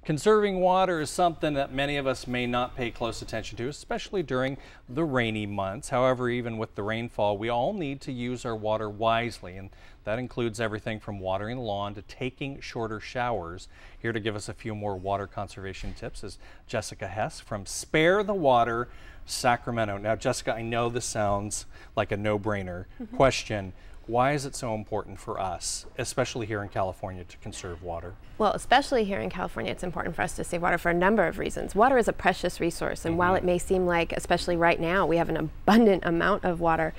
Conserving water is something that many of us may not pay close attention to, especially during the rainy months. However, even with the rainfall, we all need to use our water wisely, and that includes everything from watering the lawn to taking shorter showers. Here to give us a few more water conservation tips is Jessica Hess from Spare the Water, Sacramento. Now, Jessica, I know this sounds like a no-brainer question. Why is it so important for us, especially here in California, to conserve water? Well, especially here in California, it's important for us to save water for a number of reasons. Water is a precious resource, and while it may seem like, especially right now, we have an abundant amount of water,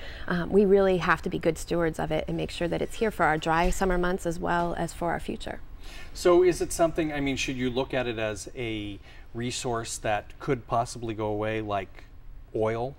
we really have to be good stewards of it and make sure that it's here for our dry summer months as well as for our future. So is it something, I mean, should you look at it as a resource that could possibly go away, like oil?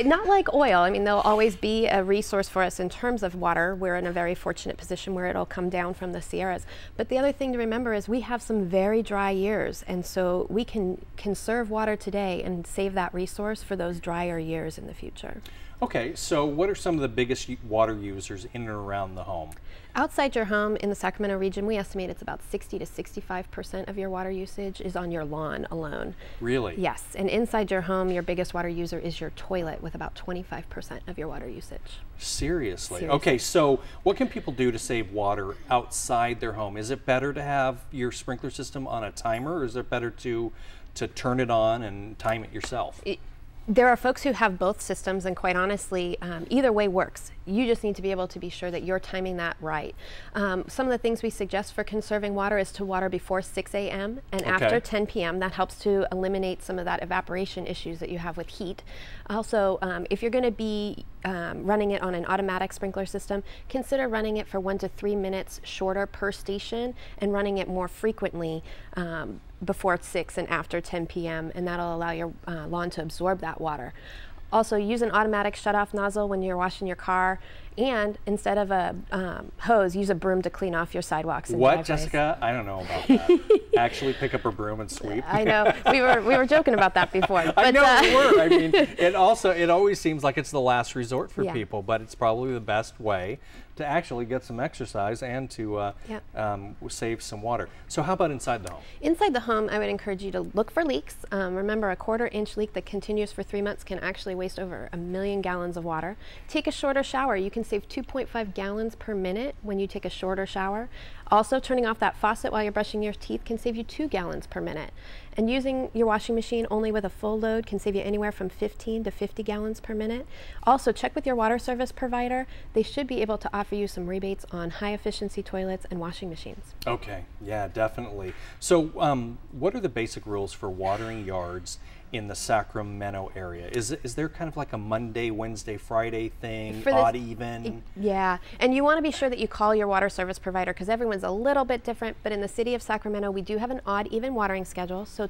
Not like oil. I mean, there'll always be a resource for us in terms of water. We're in a very fortunate position where it'll come down from the Sierras. But the other thing to remember is we have some very dry years, and so we can conserve water today and save that resource for those drier years in the future. Okay, so what are some of the biggest water users in and around the home? Outside your home in the Sacramento region, we estimate it's about 60 to 65% of your water usage is on your lawn alone. Really? Yes, and inside your home, your biggest water user is your toilet with about 25% of your water usage. Seriously? Okay, so what can people do to save water outside their home? Is it better to have your sprinkler system on a timer, or is it better to turn it on and time it yourself? There are folks who have both systems, and quite honestly, either way works. You just need to be able to be sure that you're timing that right. Some of the things we suggest for conserving water is to water before 6 a.m. and after 10 p.m. That helps to eliminate some of that evaporation issues that you have with heat. Also, if you're going to be running it on an automatic sprinkler system, consider running it for 1 to 3 minutes shorter per station and running it more frequently before 6 and after 10 p.m. and that'll allow your lawn to absorb that water. Also, use an automatic shutoff nozzle when you're washing your car, and instead of a hose, use a broom to clean off your sidewalks and driveways. Jessica? I don't know about that. Actually pick up a broom and sweep? I know. We were joking about that before. But, I know we were. I mean, it always seems like it's the last resort for people, but it's probably the best way to actually get some exercise and to save some water. So how about inside the home? Inside the home, I would encourage you to look for leaks. Remember, a 1/4 inch leak that continues for 3 months can actually waste over 1 million gallons of water. Take a shorter shower. You can save 2.5 gallons per minute when you take a shorter shower. Also, turning off that faucet while you're brushing your teeth can save you 2 gallons per minute. And using your washing machine only with a full load can save you anywhere from 15 to 50 gallons per minute. Also, check with your water service provider. They should be able to offer you some rebates on high efficiency toilets and washing machines. Okay, yeah, definitely. So what are the basic rules for watering yards in the Sacramento area? Is there kind of like a Monday, Wednesday, Friday thing, odd, even? Yeah, and you want to be sure that you call your water service provider because everyone's a little bit different, but in the city of Sacramento, we do have an odd, even watering schedule. So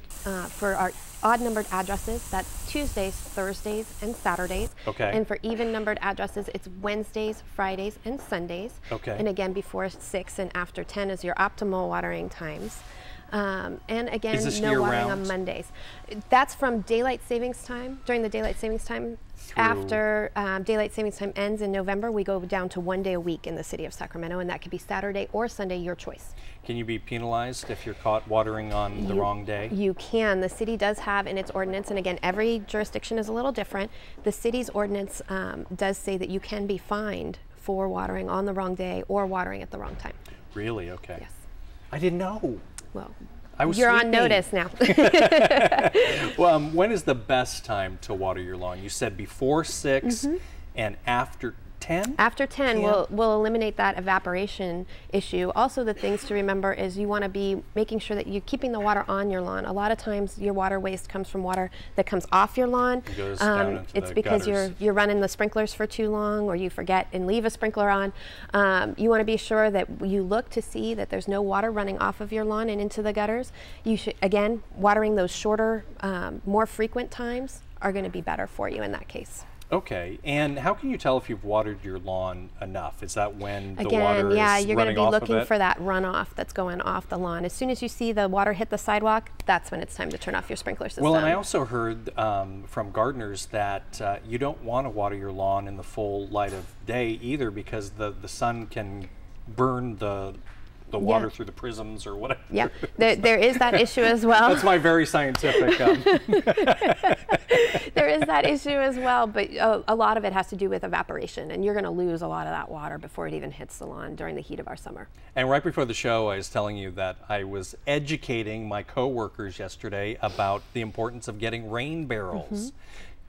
for our odd numbered addresses, that's Tuesdays, Thursdays, and Saturdays. Okay. And for even numbered addresses, it's Wednesdays, Fridays, and Sundays. Okay. And again, before 6 and after 10 is your optimal watering times. And again, no watering on Mondays. That's from daylight savings time, during the daylight savings time. After daylight savings time ends in November, we go down to 1 day a week in the city of Sacramento, and that could be Saturday or Sunday, your choice. Can you be penalized if you're caught watering on the wrong day? You can. The city does have in its ordinance, and again, every jurisdiction is a little different. The city's ordinance does say that you can be fined for watering on the wrong day or watering at the wrong time. Really? Okay. Yes. I didn't know. Well, you're on notice now. Well, when is the best time to water your lawn? You said before 6 and after 10? After 10, we'll eliminate that evaporation issue. Also, the things to remember is you want to be making sure that you're keeping the water on your lawn. A lot of times your water waste comes from water that comes off your lawn. It goes down into it's the because gutters. you're running the sprinklers for too long, or you forget and leave a sprinkler on. You want to be sure that you look to see that there's no water running off of your lawn and into the gutters. You should, again, watering those shorter, more frequent times are going to be better for you in that case. Okay, and how can you tell if you've watered your lawn enough? Is that when the water is you're running going to be off of looking it? for that runoff that's going off the lawn. As soon as you see the water hit the sidewalk, that's when it's time to turn off your sprinkler system. Well, and I also heard from gardeners that you don't want to water your lawn in the full light of day either, because the sun can burn the the water through the prisms or whatever. Yeah, there is that issue as well. That's my very scientific. There is that issue as well, but a lot of it has to do with evaporation, and you're going to lose a lot of that water before it even hits the lawn during the heat of our summer. And right before the show, I was telling you that I was educating my coworkers yesterday about the importance of getting rain barrels.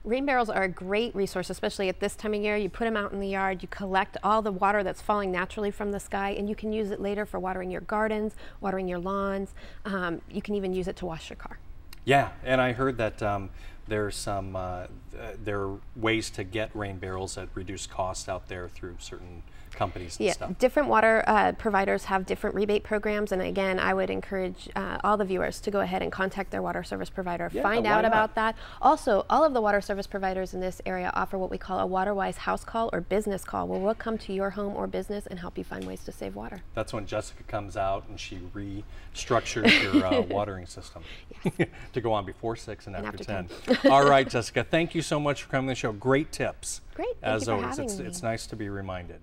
Rain barrels are a great resource, especially at this time of year. You put them out in the yard, you collect all the water that's falling naturally from the sky, and you can use it later for watering your gardens, watering your lawns. You can even use it to wash your car. Yeah, and I heard that there's some there are ways to get rain barrels at reduced cost out there through certain companies and stuff. Different water providers have different rebate programs, and again, I would encourage all the viewers to go ahead and contact their water service provider, find out about that. Also, all of the water service providers in this area offer what we call a WaterWise house call or business call, where we'll come to your home or business and help you find ways to save water. That's when Jessica comes out and she restructures your watering system to go on before 6 and after 10. All right, Jessica, thank you so much for coming to the show. Great tips. Great, as always. It's nice to be reminded.